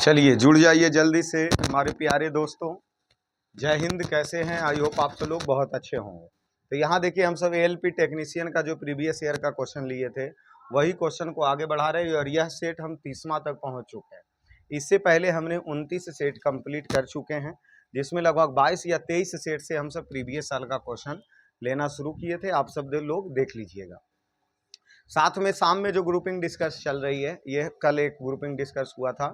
चलिए जुड़ जाइए जल्दी से हमारे प्यारे दोस्तों। जय हिंद, कैसे हैं? आई होप आप सब लोग बहुत अच्छे होंगे। तो यहाँ देखिए हम सब एएलपी टेक्नीशियन का जो प्रीवियस ईयर का क्वेश्चन लिए थे वही क्वेश्चन को आगे बढ़ा रहे हैं और यह सेट हम 30वां तक पहुँच चुके हैं। इससे पहले हमने 29 सेट कंप्लीट कर चुके हैं, जिसमें लगभग 22 या 23 सेट से हम सब प्रीवियस साल का क्वेश्चन लेना शुरू किए थे। आप सब लोग देख लीजिएगा। साथ में शाम में जो ग्रुपिंग डिस्कस चल रही है, ये कल एक ग्रुपिंग डिस्कस हुआ था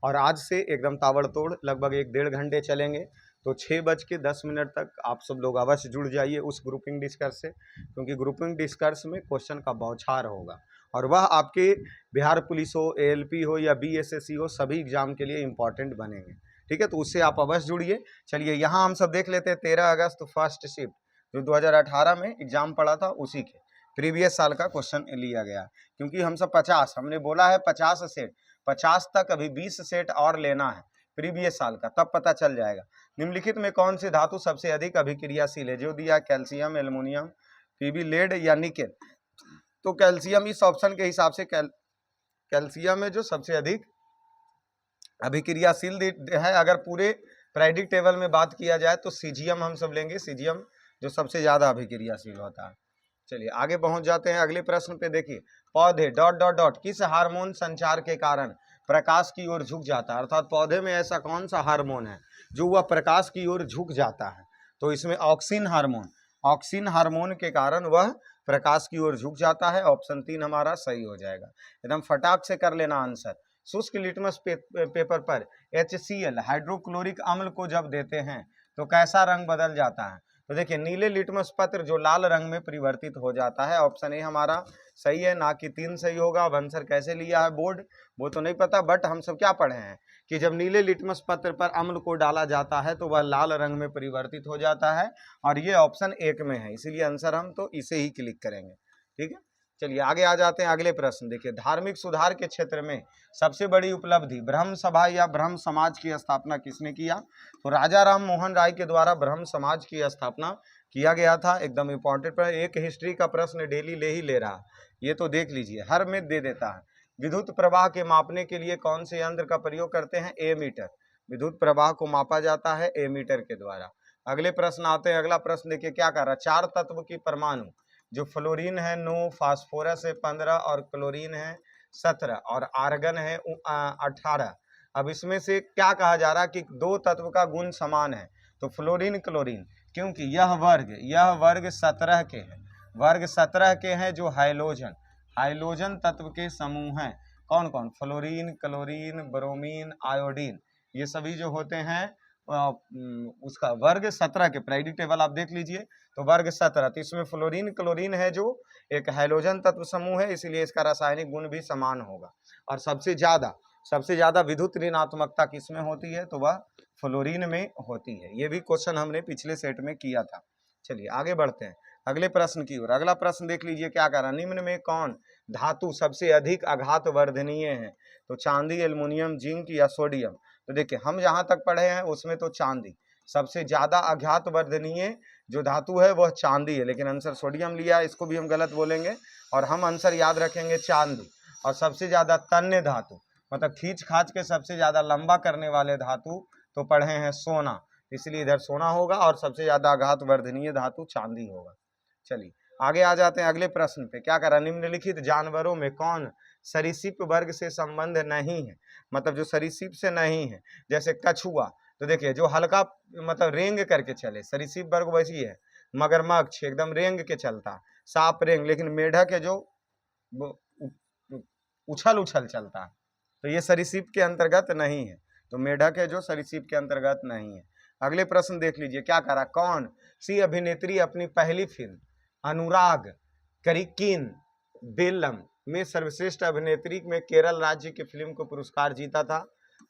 और आज से एकदम ताबड़तोड़ लगभग 1-1.5 घंटे चलेंगे। तो 6:10 तक आप सब लोग अवश्य जुड़ जाइए उस ग्रुपिंग डिस्कस से, क्योंकि ग्रुपिंग डिस्कस में क्वेश्चन का बौछार होगा और वह आपके बिहार पुलिस हो, एएलपी हो या बीएसएससी हो, सभी एग्जाम के लिए इम्पॉर्टेंट बनेंगे। ठीक है, तो उससे आप अवश्य जुड़िए। चलिए यहाँ हम सब देख लेते हैं 13 अगस्त फर्स्ट शिफ्ट जो 2018 में एग्जाम पड़ा था उसी के प्रीवियस साल का क्वेश्चन लिया गया, क्योंकि हम सब 50 हमने बोला है 50 सेट, 50 तक अभी 20 सेट और लेना है प्रीवियस साल का, तब पता चल जाएगा। निम्नलिखित में कौन सी धातु सबसे अधिक अभिक्रियाशील है? जो दिया कैल्शियम, एल्युमिनियम, पीबी, लेड या निकेल। तो कैल्शियम इस ऑप्शन के हिसाब से कैल्शियम है जो सबसे अधिक अभिक्रियाशील है। अगर पूरे पीरियोडिक टेबल में बात किया जाए तो सीजियम हम सब लेंगे, सीजियम जो सबसे ज्यादा अभिक्रियाशील होता है। चलिए आगे पहुंच जाते हैं अगले प्रश्न पे। देखिए पौधे ... किस हार्मोन संचार के कारण प्रकाश की ओर झुक जाता है? अर्थात पौधे में ऐसा कौन सा हार्मोन है जो वह प्रकाश की ओर झुक जाता है? तो इसमें ऑक्सिन हार्मोन के कारण वह प्रकाश की ओर झुक जाता है। ऑप्शन 3 हमारा सही हो जाएगा। एकदम फटाक से कर लेना आंसर। शुष्क लिटमस पेपर पर HCl हाइड्रोक्लोरिक अम्ल को जब देते हैं तो कैसा रंग बदल जाता है? तो देखिए नीले लिटमस पत्र जो लाल रंग में परिवर्तित हो जाता है। ऑप्शन ए हमारा सही है, ना कि 3 सही होगा। अब आंसर कैसे लिया है बोर्ड वो तो नहीं पता, बट हम सब क्या पढ़े हैं कि जब नीले लिटमस पत्र पर अम्ल को डाला जाता है तो वह लाल रंग में परिवर्तित हो जाता है और ये ऑप्शन 1 में है, इसीलिए आंसर हम तो इसे ही क्लिक करेंगे। ठीक है, चलिए आगे आ जाते हैं अगले प्रश्न। देखिए धार्मिक सुधार के क्षेत्र में सबसे बड़ी उपलब्धि ब्रह्म सभा या ब्रह्म समाज की स्थापना किसने किया? तो राजा राम मोहन राय के द्वारा ब्रह्म समाज की स्थापना किया गया था। एकदम इंपॉर्टेंट पर एक हिस्ट्री का प्रश्न डेली ले रहा, ये तो देख लीजिए, हर में दे देता है। विद्युत प्रवाह के मापने के लिए कौन से यंत्र का प्रयोग करते हैं? एमीटर। विद्युत प्रवाह को मापा जाता है एमीटर के द्वारा। अगले प्रश्न आते हैं। अगला प्रश्न देखिए क्या कर रहा है। 4 तत्व की परमाणु जो फ्लोरीन है 9, फास्फोरस है 15 और क्लोरीन है 17 और आर्गन है 18। अब इसमें से क्या कहा जा रहा है कि 2 तत्व का गुण समान है? तो फ्लोरीन क्लोरीन, क्योंकि यह वर्ग 17 के हैं, वर्ग 17 के हैं जो हाइलोजन तत्व के समूह हैं। कौन कौन? फ्लोरीन, क्लोरीन, ब्रोमीन, आयोडीन, ये सभी जो होते हैं उसका वर्ग 17 के पीरियोडिक टेबल आप देख लीजिए तो वर्ग 17। तो इसमें फ्लोरीन क्लोरीन है जो एक हाइलोजन तत्व समूह है, इसलिए इसका रासायनिक गुण भी समान होगा। और सबसे ज्यादा विद्युत ऋणात्मकता किसमें होती है? तो वह फ्लोरीन में होती है। ये भी क्वेश्चन हमने पिछले सेट में किया था। चलिए आगे बढ़ते हैं अगले प्रश्न की ओर। अगला प्रश्न देख लीजिए क्या कर रहा है। निम्न में कौन धातु सबसे अधिक आघात वर्धनीय है? तो चांदी, एल्युमिनियम, जिंक या सोडियम। तो देखिए हम जहां तक पढ़े हैं उसमें तो चांदी सबसे ज्यादा आघात वर्धनीय जो धातु है वह चांदी है, लेकिन आंसर सोडियम लिया, इसको भी हम गलत बोलेंगे और हम आंसर याद रखेंगे चांदी। और सबसे ज्यादा तन्य धातु मतलब खींच खाच के सबसे ज्यादा लंबा करने वाले धातु तो पढ़े हैं सोना, इसलिए इधर सोना होगा और सबसे ज्यादा आघात वर्धनीय धातु चांदी होगा। चलिए आगे आ जाते हैं अगले प्रश्न पे। क्या करा? निम्नलिखित जानवरों में कौन सरीसृप वर्ग से संबंध नहीं है? मतलब जो सरीसृप से नहीं है, जैसे कछुआ। तो देखिए जो हल्का मतलब रेंग करके चले, सरीसृप वर्ग वैसी है। मगरमच्छ एकदम रेंग के चलता, सांप रेंग, लेकिन मेढक है जो उछल चलता है, तो ये सरीसृप के अंतर्गत नहीं है। तो मेढक है जो सरीसृप के अंतर्गत नहीं है। अगले प्रश्न देख लीजिए क्या करा। कौन सी अभिनेत्री अपनी पहली फिल्म अनुराग करिकिन बेल्लम में सर्वश्रेष्ठ अभिनेत्री में केरल राज्य की फिल्म को पुरस्कार जीता था?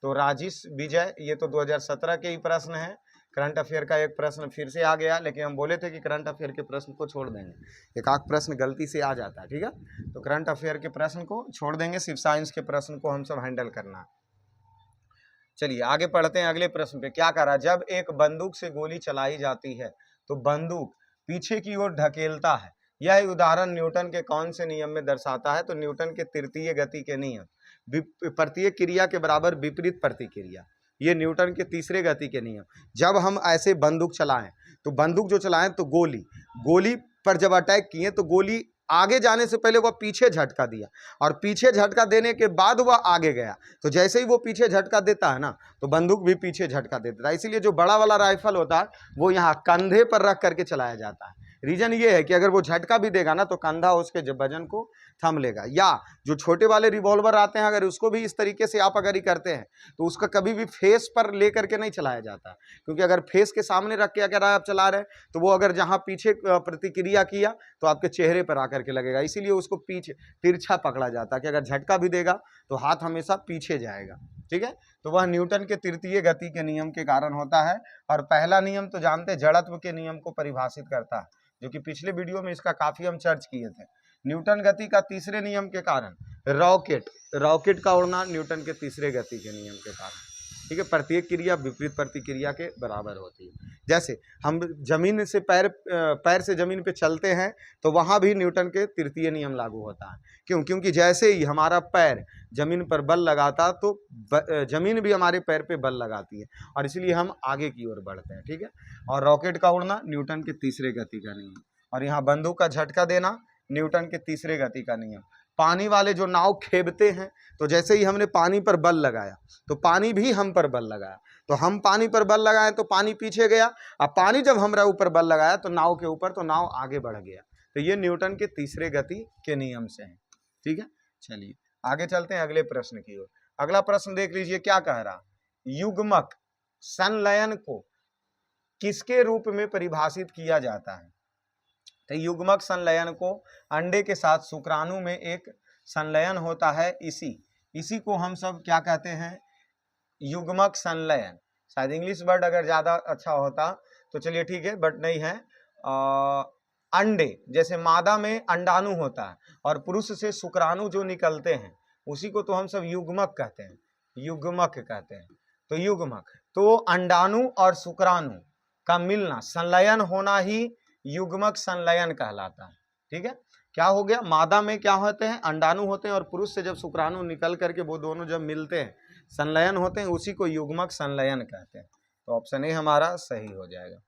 तो राजेश विजय। ये तो 2017 के ही प्रश्न है। करंट अफेयर का एक प्रश्न फिर से आ गया, लेकिन हम बोले थे कि करंट अफेयर के प्रश्न को छोड़ देंगे, एक आध प्रश्न गलती से आ जाता है। ठीक है, तो करंट अफेयर के प्रश्न को छोड़ देंगे, सिर्फ साइंस के प्रश्न को हम सब हैंडल करना। चलिए आगे पढ़ते हैं अगले प्रश्न पे। क्या करा? जब एक बंदूक से गोली चलाई जाती है तो बंदूक पीछे की ओर ढकेलता है। यह उदाहरण न्यूटन के कौन से नियम में दर्शाता है? तो न्यूटन के तृतीय गति के नियम। प्रत्येक क्रिया के बराबर विपरीत प्रतिक्रिया, ये न्यूटन के तीसरे गति के नियम। जब हम ऐसे बंदूक चलाएं तो बंदूक जो चलाएं तो गोली पर जब अटैक किए तो गोली आगे जाने से पहले वह पीछे झटका दिया और पीछे झटका देने के बाद वह आगे गया। तो जैसे ही वो पीछे झटका देता है ना तो बंदूक भी पीछे झटका देता है। इसीलिए जो बड़ा वाला राइफल होता है वो यहाँ कंधे पर रख करके चलाया जाता है। रीजन ये है कि अगर वो झटका भी देगा ना तो कंधा उसके वजन को थम लेगा। या जो छोटे वाले रिवॉल्वर आते हैं अगर उसको भी इस तरीके से आप अगर ही करते हैं तो उसका कभी भी फेस पर लेकर के नहीं चलाया जाता, क्योंकि अगर फेस के सामने रख के अगर आप चला रहे हैं तो वो अगर जहां पीछे प्रतिक्रिया किया तो आपके चेहरे पर आकर के लगेगा। इसीलिए उसको पीछे तिरछा पकड़ा जाता है कि अगर झटका भी देगा तो हाथ हमेशा पीछे जाएगा। ठीक है, तो वह न्यूटन के तृतीय गति के नियम के कारण होता है। और पहला नियम तो जानते हैं, जड़त्व के नियम को परिभाषित करता है, जो कि पिछले वीडियो में इसका काफी हम चर्च किए थे। न्यूटन गति का तीसरे नियम के कारण रॉकेट का उड़ना न्यूटन के तीसरे गति के नियम के कारण। ठीक है, प्रत्येक क्रिया विपरीत प्रतिक्रिया के बराबर होती है। जैसे हम जमीन से पैर से जमीन पे चलते हैं तो वहां भी न्यूटन के तृतीय नियम लागू होता है। क्यों? क्योंकि जैसे ही हमारा पैर जमीन पर बल लगाता तो जमीन भी हमारे पैर पे बल लगाती है और इसलिए हम आगे की ओर बढ़ते हैं। ठीक है, और रॉकेट का उड़ना न्यूटन के तीसरे गति का नियम। और यहाँ बंदूक का झटका देना न्यूटन के तीसरे गति का नियम। पानी वाले जो नाव खेवते हैं तो जैसे ही हमने पानी पर बल लगाया तो पानी भी हम पर बल लगाया, तो हम पानी पर बल लगाए तो पानी पीछे गया, अब पानी जब हमारा ऊपर बल लगाया तो नाव के ऊपर, तो नाव आगे बढ़ गया। तो ये न्यूटन के तीसरे गति के नियम से है। ठीक है, चलिए आगे चलते हैं अगले प्रश्न की ओर। अगला प्रश्न देख लीजिए क्या कह रहा, युग्मक संलयन को किसके रूप में परिभाषित किया जाता है। तो युग्मक संलयन को अंडे के साथ शुक्राणु में एक संलयन होता है, इसी को हम सब क्या कहते हैं, युग्मक संलयन। शायद इंग्लिश वर्ड अगर ज्यादा अच्छा होता तो चलिए ठीक है, बट नहीं है। अंडे, जैसे मादा में अंडाणु होता है और पुरुष से शुक्राणु जो निकलते हैं उसी को तो हम सब युग्मक कहते हैं, युग्मक कहते हैं। तो युग्मक तो अंडाणु और शुक्राणु का मिलना, संलयन होना ही युग्मक संलयन कहलाता है। ठीक है, क्या हो गया, मादा में क्या होते हैं, अंडाणु होते हैं और पुरुष से जब शुक्राणु निकल करके वो दोनों जब मिलते हैं संलयन होते हैं, उसी को युग्मक संलयन कहते हैं। तो ऑप्शन ए हमारा सही हो जाएगा।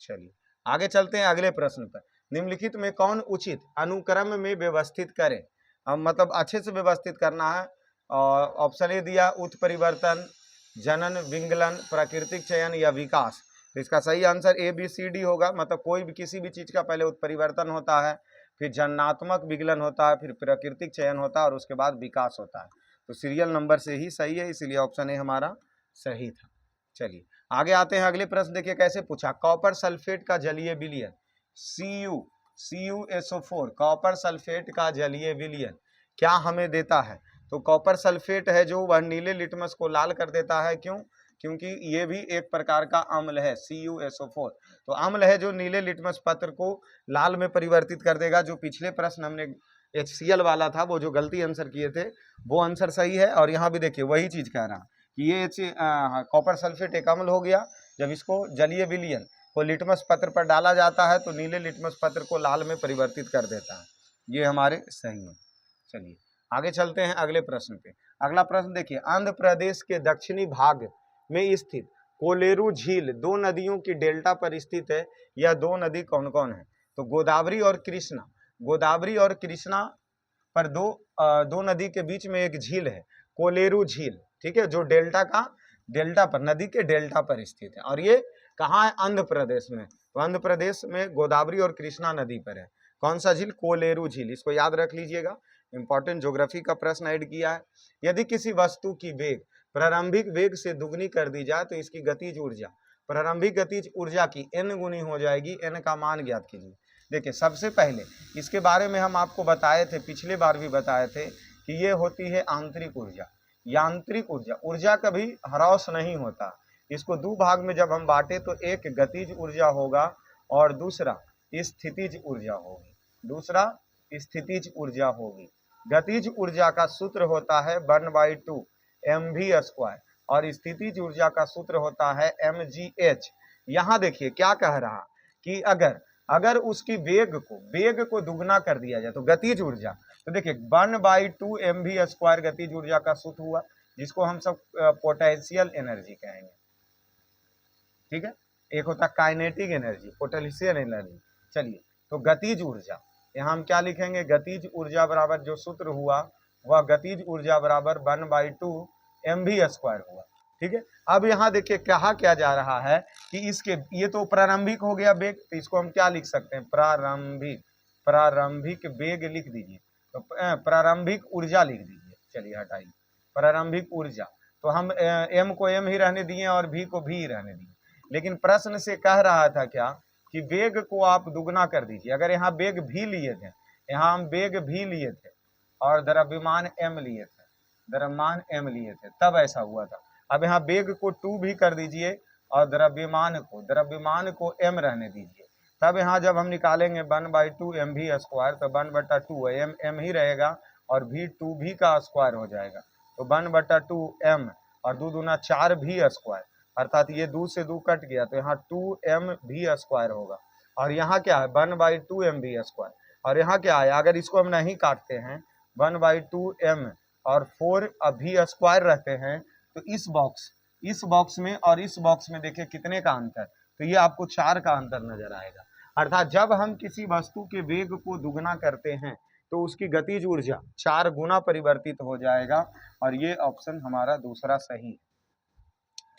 चलिए आगे चलते हैं अगले प्रश्न पर। निम्नलिखित में कौन उचित अनुक्रम में व्यवस्थित करें। अब मतलब अच्छे से व्यवस्थित करना है। और ऑप्शन ए दिया उत्परिवर्तन, जनन, विंगलन, प्राकृतिक चयन या विकास। तो इसका सही answer A B C D होगा। मतलब कोई भी किसी भी चीज का पहले उत्परिवर्तन होता है, फिर जन्नात्मक विगलन होता है, फिर प्राकृतिक चयन होता है और उसके बाद विकास होता है। तो सीरियल नंबर से ही सही है, इसलिए ऑप्शन ए हमारा सही था। चलिए आगे आते हैं अगले प्रश्न। देखिए कैसे पूछा, कॉपर सल्फेट का जलीय विलयन CuSO4, कॉपर सल्फेट का जलीय विलयन क्या हमें देता है। तो कॉपर सल्फेट है जो वह नीले लिटमस को लाल कर देता है। क्यों? क्योंकि ये भी एक प्रकार का अम्ल है, CuSO4। तो अम्ल है जो नीले लिटमस पत्र को लाल में परिवर्तित कर देगा। जो पिछले प्रश्न हमने HCl वाला था, वो जो गलती आंसर किए थे वो आंसर सही है। और यहाँ भी देखिए वही चीज कह रहा कि ये कॉपर सल्फेट एक अम्ल हो गया। जब इसको जलीय विलयन को लिटमस पत्र पर डाला जाता है तो नीले लिटमस पत्र को लाल में परिवर्तित कर देता है। ये हमारे सही है। चलिए आगे चलते हैं अगले प्रश्न पे। अगला प्रश्न देखिए, आंध्र प्रदेश के दक्षिणी भाग में स्थित कोलेरू झील दो नदियों की डेल्टा पर स्थित है। यह दो नदी कौन कौन है। तो गोदावरी और कृष्णा। गोदावरी और कृष्णा पर दो नदी के बीच में एक झील है, कोलेरू झील। ठीक है, जो डेल्टा पर, नदी के डेल्टा पर स्थित है। और ये कहाँ है, आंध्र प्रदेश में। तो आंध्र प्रदेश में गोदावरी और कृष्णा नदी पर है। कौन सा झील, कोलेरू झील। इसको याद रख लीजिएगा, इंपॉर्टेंट ज्योग्राफी का प्रश्न ऐड किया है। यदि किसी वस्तु की वेग प्रारंभिक वेग से दुगनी कर दी जाए तो इसकी गतिज ऊर्जा प्रारंभिक गतिज ऊर्जा की n गुनी हो जाएगी। n का मान ज्ञात कीजिए। देखिए सबसे पहले इसके बारे में हम आपको बताए थे, पिछले बार भी बताए थे कि ये होती है आंतरिक ऊर्जा, यांत्रिक ऊर्जा। ऊर्जा कभी ह्रास नहीं होता। इसको दो भाग में जब हम बांटे तो एक गतिज ऊर्जा होगा और दूसरा स्थितिज ऊर्जा होगी। गतिज ऊर्जा का सूत्र होता है 1/2 mv² और स्थितिज ऊर्जा का सूत्र होता है mgh। यहाँ देखिए क्या कह रहा कि अगर उसकी वेग को दुगना कर दिया जाए तो गतिज ऊर्जा, तो देखिए 1/2 mv² गतिज ऊर्जा का सूत्र हुआ, जिसको हम सब पोटेंशियल एनर्जी कहेंगे। ठीक है, एक होता है काइनेटिक एनर्जी, पोटेंशियल एनर्जी। चलिए, तो गतिज ऊर्जा यहाँ हम क्या लिखेंगे, गतिज ऊर्जा बराबर जो सूत्र हुआ वह गतिज ऊर्जा बराबर 1/2 mv² हुआ। ठीक है, अब यहाँ देखिए कहा क्या जा रहा है कि इसके, ये तो प्रारंभिक हो गया वेग, तो इसको हम क्या लिख सकते हैं, प्रारंभिक वेग लिख दीजिए, तो प्रारंभिक ऊर्जा लिख दीजिए। चलिए हटाइए प्रारंभिक ऊर्जा, तो हम m को m ही रहने दिए और v को v ही रहने दिए, लेकिन प्रश्न से कह रहा था क्या कि वेग को आप दुगना कर दीजिए। अगर यहाँ वेग v लिए थे, यहाँ हम वेग v लिए थे और द्रव्यमान m लिए थे, द्रव्यमान m लिए थे, तब ऐसा हुआ था। अब यहाँ वेग को 2 भी कर दीजिए और द्रव्यमान को m रहने दीजिए, तब यहाँ जब हम निकालेंगे 1/2 mv² तो 1/2 m ही रहेगा और v 2v का स्क्वायर हो जाएगा, तो 1/2 m और 2 दूना 4v², अर्थात ये 2 से 2 कट गया, तो यहाँ 2mv² होगा। और यहाँ क्या है 1/2 mv², और यहाँ क्या है, अगर इसको हम नहीं काटते हैं 1/2 m और 4v² रहते हैं, तो इस बॉक्स में और इस बॉक्स में देखिए कितने का अंतर, तो ये आपको 4 का अंतर नजर आएगा। अर्थात जब हम किसी वस्तु के वेग को दुगना करते हैं तो उसकी गतिज ऊर्जा 4 गुना परिवर्तित हो जाएगा, और ये ऑप्शन हमारा दूसरा सही है।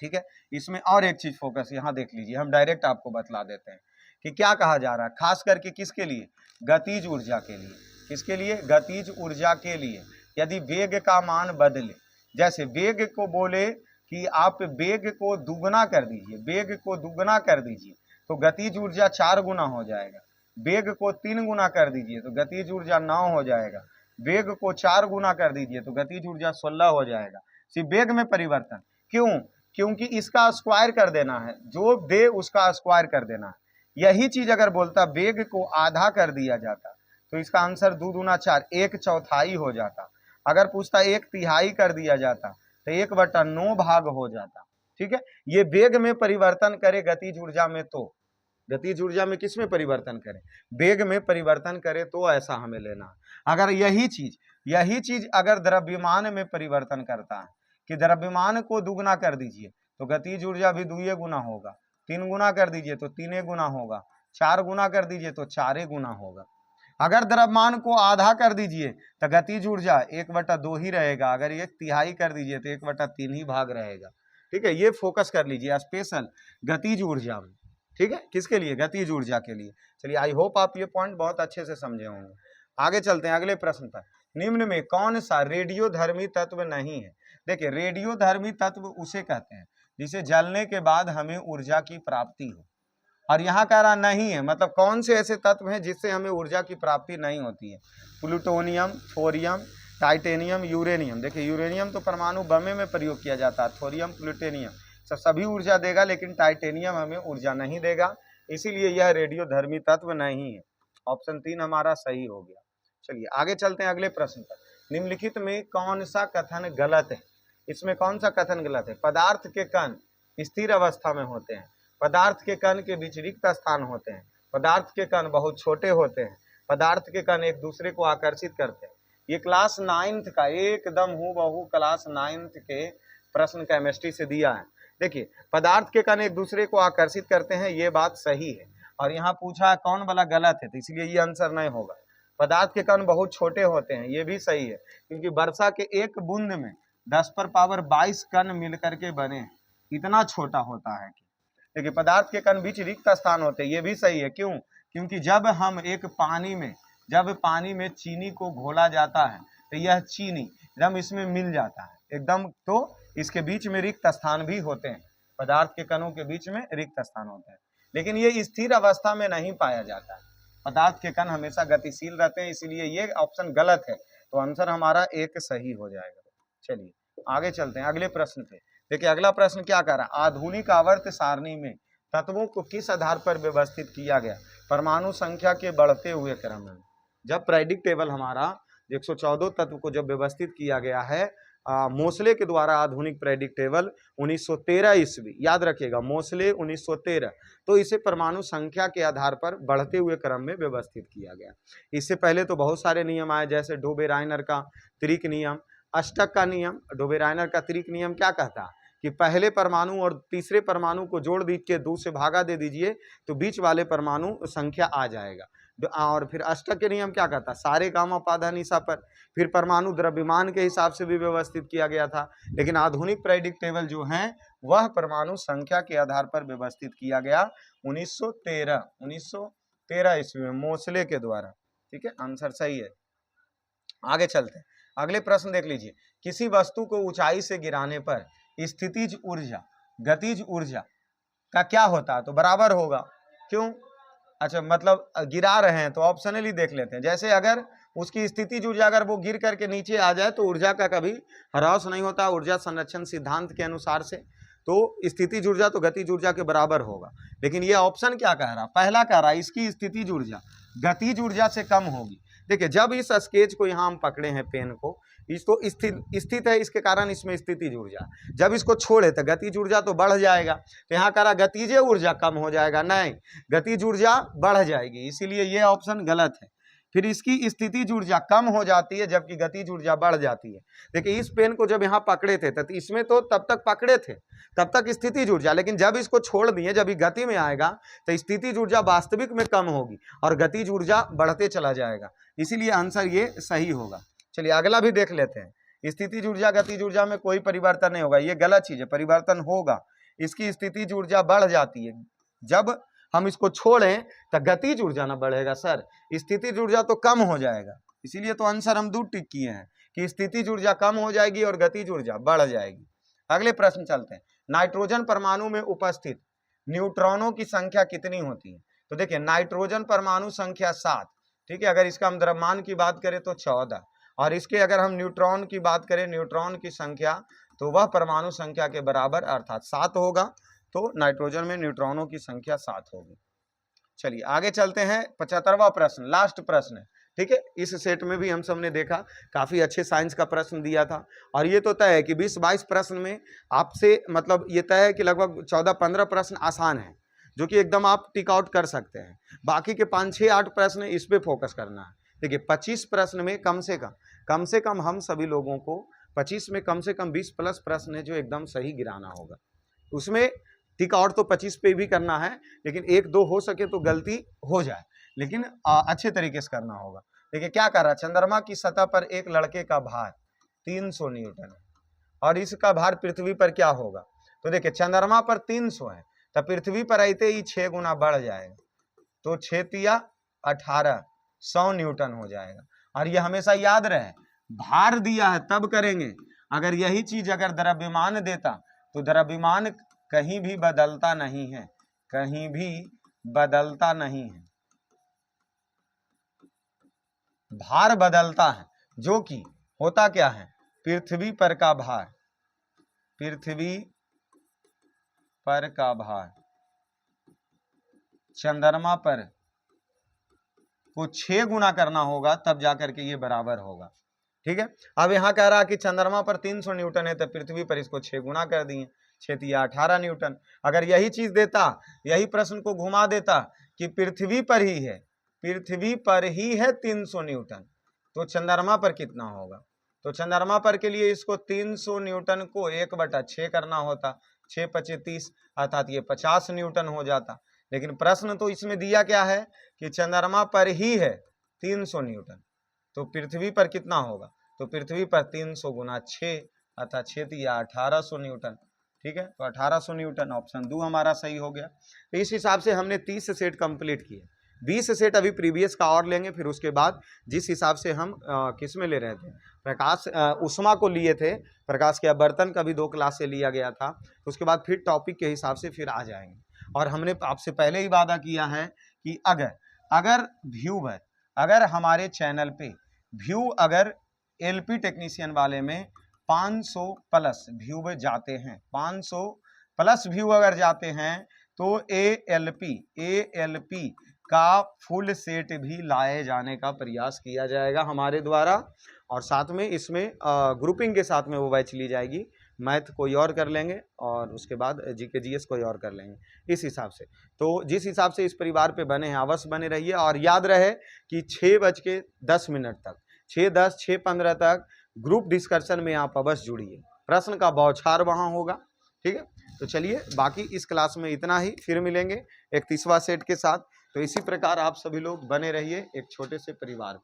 ठीक है, इसमें और एक चीज फोकस यहाँ देख लीजिए, हम डायरेक्ट आपको बतला देते हैं कि क्या कहा जा रहा है, खास करके किसके लिए, गतिज ऊर्जा के लिए। किसके लिए, गतिज ऊर्जा के लिए। यदि वेग का मान बदले, जैसे वेग को बोले कि आप वेग को दुगना कर दीजिए, वेग को दुगना कर दीजिए तो गतिज ऊर्जा 4 गुना हो जाएगा। वेग को 3 गुना कर दीजिए तो गतिज ऊर्जा 9 हो जाएगा। वेग को 4 गुना कर दीजिए तो गतिज ऊर्जा 16 हो जाएगा। सिर्फ वेग में परिवर्तन, क्यों, क्योंकि इसका स्क्वायर कर देना है, जो दे उसका स्क्वायर कर देना है। यही चीज अगर बोलता वेग को आधा कर दिया जाता तो इसका आंसर 2 दूना 4, 1/4 हो जाता। अगर पूछता 1/3 कर दिया जाता तो 1/9 भाग हो जाता। ठीक है, ये वेग में परिवर्तन करे गतिज ऊर्जा में, तो गतिज ऊर्जा में किस में परिवर्तन करें, वेग में परिवर्तन करे, तो ऐसा हमें लेना है। अगर यही चीज अगर द्रव्यमान में परिवर्तन करता है कि द्रव्यमान को दुगना कर दीजिए तो गतिज ऊर्जा भी 2 गुना होगा, 3 गुना कर दीजिए तो 3 गुना होगा, 4 गुना कर दीजिए तो 4 गुना होगा। अगर द्रव्यमान को आधा कर दीजिए तो गतिज ऊर्जा 1/2 ही रहेगा, अगर 1/3 कर दीजिए तो 1/3 ही भाग रहेगा। ठीक है, ये फोकस कर लीजिए स्पेशल गतिज ऊर्जा में। ठीक है, किसके लिए, गतिज ऊर्जा के लिए। चलिए, आई होप आप ये पॉइंट बहुत अच्छे से समझे होंगे। आगे चलते हैं अगले प्रश्न पर। निम्न में कौन सा रेडियोधर्मी तत्व नहीं है। देखिए, रेडियोधर्मी तत्व उसे कहते हैं जिसे जलने के बाद हमें ऊर्जा की प्राप्ति हो, और यहाँ कह रहा नहीं है, मतलब कौन से ऐसे तत्व हैं जिससे हमें ऊर्जा की प्राप्ति नहीं होती है। Plutonium, thorium, titanium, uranium. देखिए, यूरेनियम तो परमाणु बम में प्रयोग किया जाता है, थोरियम, प्लूटोनियम सभी ऊर्जा देगा, लेकिन टाइटेनियम हमें ऊर्जा नहीं देगा, इसीलिए यह रेडियोधर्मी तत्व नहीं है। ऑप्शन 3 हमारा सही हो गया। चलिए आगे चलते हैं अगले प्रश्न पर। निम्नलिखित में कौन सा कथन गलत है। इसमें कौन सा कथन गलत है। पदार्थ के कण स्थिर अवस्था में होते हैं, पदार्थ के कण के बीच रिक्त स्थान होते हैं, पदार्थ के कण बहुत छोटे होते हैं, पदार्थ के कण एक दूसरे को आकर्षित करते हैं। ये क्लास 9th का एकदम हूबहू क्लास 9th के प्रश्न केमिस्ट्री से दिया है। देखिए, पदार्थ के कण एक दूसरे को आकर्षित करते हैं, ये बात सही है, और यहाँ पूछा है कौन वाला गलत है, तो इसलिए ये आंसर नहीं होगा। पदार्थ के कण बहुत छोटे होते हैं, ये भी सही है, क्योंकि वर्षा के एक बूंद में 10⁻22 कण मिलकर के बने, इतना छोटा होता है। देखिए, पदार्थ के कण बीच रिक्त स्थान होते हैं, ये भी सही है। क्यों, क्योंकि जब हम एक पानी में चीनी को घोला जाता है तो यह चीनी एकदम इसमें मिल जाता है एकदम, तो इसके बीच में रिक्त स्थान भी होते हैं, पदार्थ के कणों के बीच में रिक्त स्थान होते हैं, लेकिन ये स्थिर अवस्था में नहीं पाया जाता है। पदार्थ के कण हमेशा गतिशील रहते हैं, इसीलिए ये ऑप्शन गलत है, तो आंसर हमारा एक सही हो जाएगा। चलिए आगे चलते हैं अगले प्रश्न पे। देखिए, अगला प्रश्न क्या कह रहा है, आधुनिक आवर्त सारणी में तत्वों को किस आधार पर व्यवस्थित किया गया। परमाणु संख्या के बढ़ते हुए क्रम में। जब पीरियोडिक टेबल हमारा 114 तत्व को जब व्यवस्थित किया गया है मोसले के द्वारा आधुनिक प्रेडिक्ट टेबल 1913 ईस्वी, याद रखिएगा मोसले 1913। तो इसे परमाणु संख्या के आधार पर बढ़ते हुए क्रम में व्यवस्थित किया गया। इससे पहले तो बहुत सारे नियम आए, जैसे डोबेराइनर का त्रिक नियम, अष्टक का नियम। डोबेराइनर का त्रिक नियम क्या कहता है कि पहले परमाणु और तीसरे परमाणु को जोड़ दीजिए, 2 से भागा दे दीजिए तो बीच वाले परमाणु संख्या आ जाएगा। और फिर अष्टक के नियम क्या कहता है, सारे गामा पाधा निशा पर। फिर परमाणु द्रव्यमान के हिसाब से भी व्यवस्थित किया गया था। लेकिन आधुनिक प्रेडिक्ट टेबल जो है वह परमाणु संख्या के आधार पर व्यवस्थित किया गया 1913 ईस्वी में मोसले के द्वारा। ठीक है, आंसर सही है। आगे चलते हैं, अगले प्रश्न देख लीजिए। किसी वस्तु को ऊंचाई से गिराने पर स्थितिज ऊर्जा गतिज ऊर्जा का क्या होता है, तो बराबर होगा। क्यों? अच्छा, मतलब गिरा रहे हैं तो ऑप्शनली देख लेते हैं। जैसे अगर उसकी स्थितिज ऊर्जा अगर वो गिर करके नीचे आ जाए तो ऊर्जा का कभी ह्रास नहीं होता ऊर्जा संरक्षण सिद्धांत के अनुसार से, तो स्थितिज ऊर्जा तो गतिज ऊर्जा के बराबर होगा। लेकिन ये ऑप्शन क्या कह रहा, पहला कह रहा है इसकी स्थितिज ऊर्जा गतिज ऊर्जा से कम होगी। देखिए, जब इस स्केच को यहाँ हम पकड़े हैं पेन को, इसको स्थित है, इसके कारण इसमें स्थितिज ऊर्जा। जब इसको छोड़े तो गतिज ऊर्जा तो बढ़ जाएगा, तो यहाँ कह रहा गतिज ऊर्जा कम हो जाएगा, नहीं गतिज ऊर्जा बढ़ जाएगी, इसीलिए ये ऑप्शन गलत है। फिर इसकी स्थितिज ऊर्जा कम हो जाती है जबकि गतिज ऊर्जा बढ़ जाती है। देखिए, इस पेन को जब यहाँ पकड़े थे तो इसमें तो तब तक पकड़े थे तब तक स्थितिज ऊर्जा, लेकिन जब इसको छोड़ दिए, जब ये गति में आएगा तो स्थितिज ऊर्जा वास्तविक में कम होगी और गतिज ऊर्जा बढ़ते चला जाएगा, इसीलिए आंसर ये सही होगा। चलिए अगला भी देख लेते हैं। स्थितिज ऊर्जा गतिज ऊर्जा में कोई परिवर्तन नहीं होगा, ये गलत चीज है, परिवर्तन होगा। इसकी स्थितिज ऊर्जा बढ़ जाती है, जब हम इसको छोड़ें तो गतिज ऊर्जा ना बढ़ेगा सर, स्थितिज ऊर्जा तो कम हो जाएगा। इसीलिए तो आंसर हम 2 टिक किए हैं कि स्थितिज ऊर्जा कम हो जाएगी और गतिज ऊर्जा बढ़ जाएगी। अगले प्रश्न चलते हैं। नाइट्रोजन परमाणु में उपस्थित न्यूट्रॉनों की संख्या कितनी होती है, तो देखिए नाइट्रोजन परमाणु संख्या 7, ठीक है। अगर इसका हम द्रव्यमान की बात करें तो 14, और इसके अगर हम न्यूट्रॉन की बात करें, न्यूट्रॉन की संख्या, तो वह परमाणु संख्या के बराबर अर्थात 7 होगा। तो नाइट्रोजन में न्यूट्रॉनों की संख्या 7 होगी। चलिए आगे चलते हैं। 75वां प्रश्न, लास्ट प्रश्न है, ठीक है। इस सेट में भी हम सब ने देखा काफी अच्छे साइंस का प्रश्न दिया था, और ये तो तय है कि 20-22 प्रश्न में आपसे मतलब ये तय है कि लगभग 14-15 प्रश्न आसान है, जो कि एकदम आप टिक आउट कर सकते हैं। बाकी के 5-6-8 प्रश्न इस पे फोकस करना है। देखिए 25 प्रश्न में कम से कम हम सभी लोगों को 25 में कम से कम 20 प्लस प्रश्न है जो एकदम सही गिराना होगा। उसमें टिक आउट तो 25 पे भी करना है, लेकिन 1-2 हो सके तो गलती हो जाए, लेकिन अच्छे तरीके से करना होगा। देखिए क्या कर रहा है, चंद्रमा की सतह पर एक लड़के का भार 300 न्यूटन है, और इसका भार पृथ्वी पर क्या होगा। तो देखिए चंद्रमा पर 300 है, तो पृथ्वी पर आते ही 6 गुना बढ़ जाएगा, तो 6 तिया 18 100 न्यूटन हो जाएगा। और ये हमेशा याद रहे, भार दिया है तब करेंगे। अगर यही चीज अगर द्रव्यमान देता तो द्रव्यमान कहीं भी बदलता नहीं है, कहीं भी बदलता नहीं है, भार बदलता है, जो कि होता क्या है, पृथ्वी पर का भार, पृथ्वी पर का भार चंद्रमा पर को 6 गुना करना होगा, तब जाकर के ये बराबर होगा। ठीक है, अब यहाँ कह रहा कि चंद्रमा पर 300 न्यूटन है, तो पृथ्वी पर इसको 6 गुना कर दिए, 6 तिया 18 न्यूटन। अगर यही चीज देता, यही प्रश्न को घुमा देता कि पृथ्वी पर ही है, पृथ्वी पर ही है 300 न्यूटन, तो चंद्रमा पर कितना होगा। तो चंद्रमा पर के लिए इसको 300 न्यूटन को 1/6 करना होता, 6×5 = 30, अर्थात ये 50 न्यूटन हो जाता। लेकिन प्रश्न तो इसमें दिया क्या है कि चंद्रमा पर ही है 300 न्यूटन, तो पृथ्वी पर कितना होगा, तो पृथ्वी पर 300 गुना 6, अर्थात 6 तिया 1800 न्यूटन। ठीक है, तो 1800 न्यूटन, ऑप्शन 2 हमारा सही हो गया। तो इस हिसाब से हमने 30 सेट कंप्लीट किए। 20 सेट अभी प्रीवियस का और लेंगे, फिर उसके बाद जिस हिसाब से हम किस में ले रहे थे, प्रकाश उष्मा को लिए थे, प्रकाश के आवर्तन का भी 2 क्लास से लिया गया था, तो उसके बाद फिर टॉपिक के हिसाब से फिर आ जाएंगे। और हमने आपसे पहले ही वादा किया है कि अगर व्यूवर, अगर हमारे चैनल पे व्यू अगर एलपी टेक्नीशियन वाले में 500 प्लस व्यू जाते हैं, 500 प्लस व्यू अगर जाते हैं, तो एएलपी का फुल सेट भी लाए जाने का प्रयास किया जाएगा हमारे द्वारा। और साथ में इसमें ग्रुपिंग के साथ में वो बैच ली जाएगी। मैथ कोई और कर लेंगे और उसके बाद जीके जीएस कोई और कर लेंगे, इस हिसाब से। तो जिस हिसाब से इस परिवार पे बने हैं अवश्य बने रहिए, और याद रहे कि 6:10 तक 6:10 6:15 तक ग्रुप डिस्कशन में आप अवश्य जुड़िए, प्रश्न का बौछार वहाँ होगा। ठीक है, तो चलिए बाकी इस क्लास में इतना ही, फिर मिलेंगे 31वां सेट के साथ। तो इसी प्रकार आप सभी लोग बने रहिए एक छोटे से परिवार।